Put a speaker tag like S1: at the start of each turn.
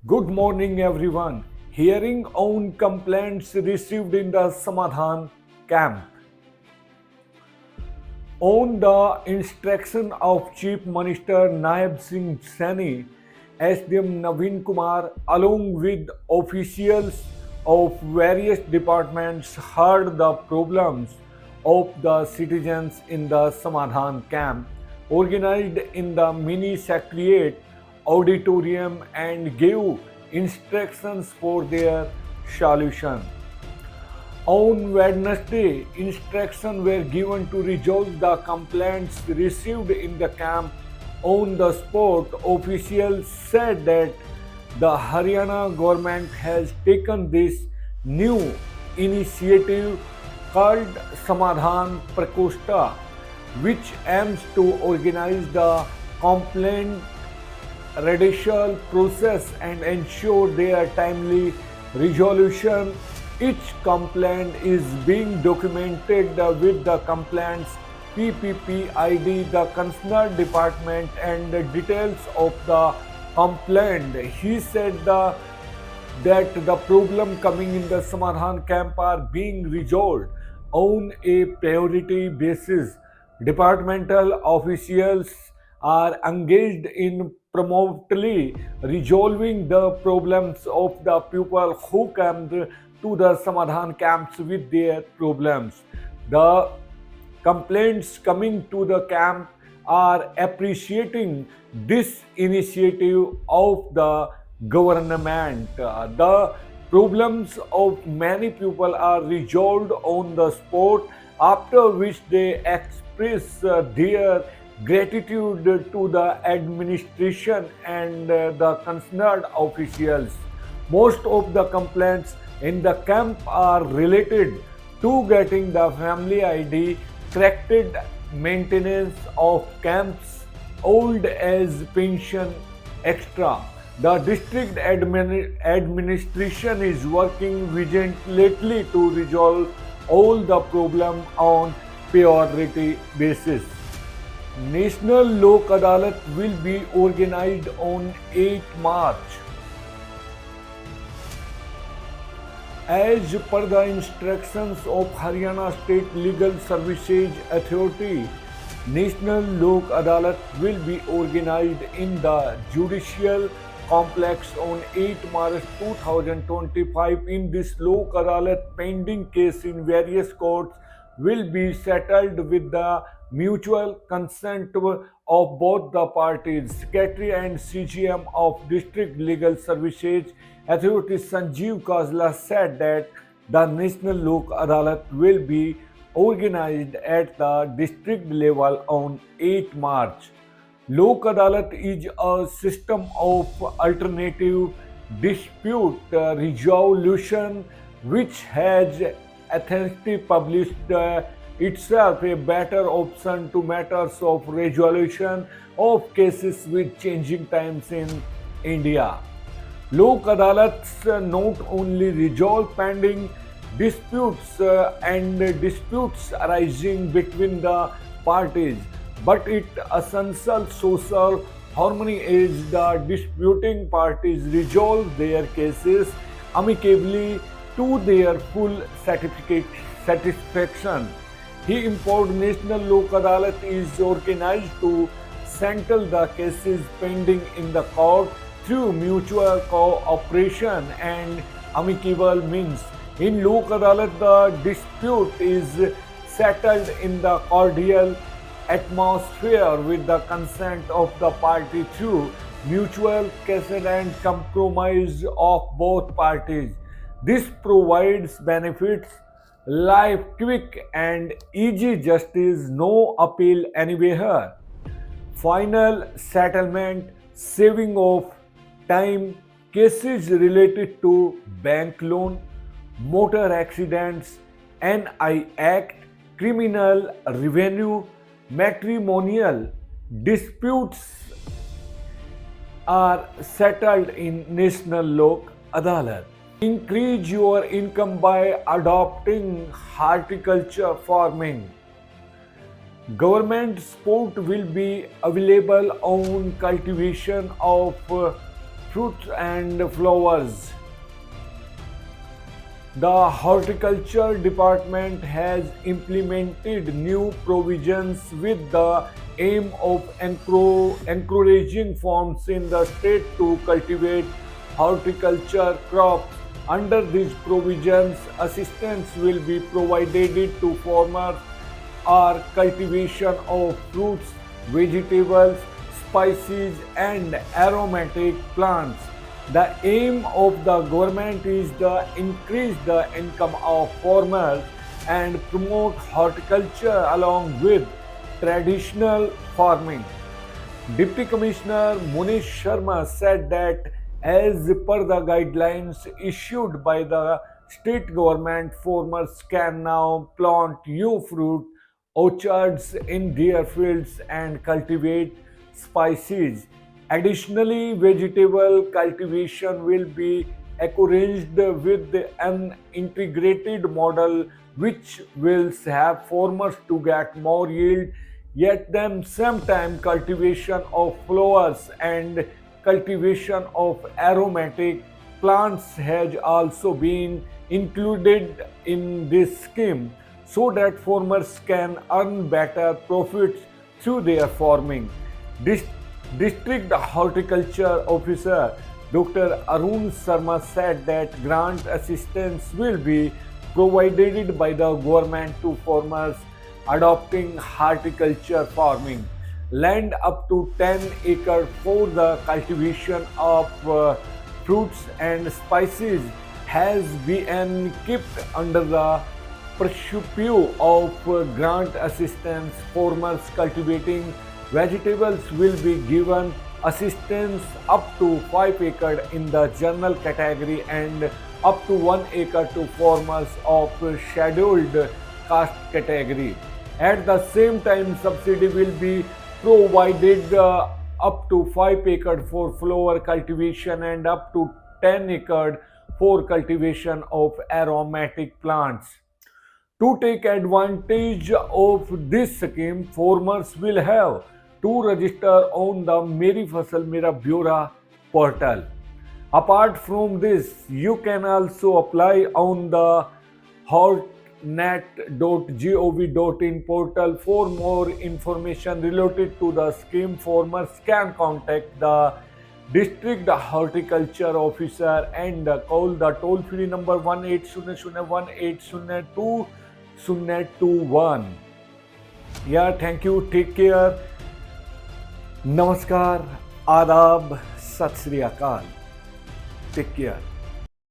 S1: Good morning, everyone. Hearing on complaints received in the Samadhan camp. On the instruction of Chief Minister Naib Singh Saini, SDM Naveen Kumar, along with officials of various departments, heard the problems of the citizens in the Samadhan camp, organized in the mini secretariat auditorium, and gave instructions for their solution. On Wednesday, instructions were given to resolve the complaints received in the camp. On the spot, officials said that the Haryana government has taken this new initiative called Samadhan Prakoshta, which aims to organize the complaint redressal process and ensure their timely resolution. Each complaint is being documented with the complaint's PPP ID, the concerned department, and the details of the complaint. He said that the problem coming in the Samadhan camp are being resolved on a priority basis. Departmental officials are engaged in promptly resolving the problems of the people who come to the Samadhan camps with their problems. The complaints coming to the camp are appreciating this initiative of the government. The problems of many people are resolved on the spot, after which they express their gratitude to the administration and the concerned officials. Most of the complaints in the camp are related to getting the family ID, corrected maintenance of camps, old age pension, extra. The district administration is working vigilantly to resolve all the problem on priority basis. National Lok Adalat will be organized on 8 March. As per the instructions of Haryana State Legal Services Authority, National Lok Adalat will be organized in the Judicial Complex on 8 March 2025. In this Lok Adalat, pending case in various courts will be settled with the mutual consent of both the parties. Secretary and CGM of District Legal Services Authority Sanjeev Kajla said that the National Lok Adalat will be organized at the district level on 8 March. Lok Adalat is a system of alternative dispute resolution which has authentically published itself a better option to matters of resolution of cases with changing times in India. Lok Adalats not only resolve pending disputes and disputes arising between the parties, but it essential social harmony is the disputing parties resolve their cases amicably to their full satisfaction. He informed National Lok Adalat is organized to settle the cases pending in the court through mutual cooperation and amicable means. In Lok Adalat, the dispute is settled in the cordial atmosphere with the consent of the party through mutual consent and compromise of both parties. This provides benefits like quick and easy justice, no appeal anywhere, final settlement, saving of time, cases related to bank loan, motor accidents, NI Act, criminal revenue, matrimonial disputes are settled in National Lok Adalat. Increase your income by adopting horticulture farming. Government support will be available on cultivation of fruits and flowers. The Horticulture Department has implemented new provisions with the aim of encouraging farms in the state to cultivate horticulture crops. Under these provisions, assistance will be provided to farmers or cultivation of fruits, vegetables, spices, and aromatic plants. The aim of the government is to increase the income of farmers and promote horticulture along with traditional farming. Deputy Commissioner Munish Sharma said that as per the guidelines issued by the state government, farmers can now plant new fruit orchards in their fields and cultivate spices. Additionally, vegetable cultivation will be encouraged with an integrated model which will have farmers to get more yield, yet them sometime cultivation of flowers and cultivation of aromatic plants has also been included in this scheme so that farmers can earn better profits through their farming. This District Horticulture Officer Dr. Arun Sharma said that grant assistance will be provided by the government to farmers adopting horticulture farming. Land up to 10 acres for the cultivation of fruits and spices has been kept under the purview of grant assistance. Farmers cultivating vegetables will be given assistance up to 5 acres in the general category and up to 1 acre to farmers of scheduled caste category. At the same time, subsidy will be provided up to 5 acres for flower cultivation and up to 10 acres for cultivation of aromatic plants. To take advantage of this scheme, farmers will have to register on the Meri Fasal Mera Byora portal. Apart from this, you can also apply on the hortnet.gov.in portal. For more information related to the scheme, farmers can contact the District Horticulture Officer and call the toll-free number 1-800-1802-021. Yeah, thank you. Take care. नमस्कार, आदाब, सत श्री अकाल. Take care.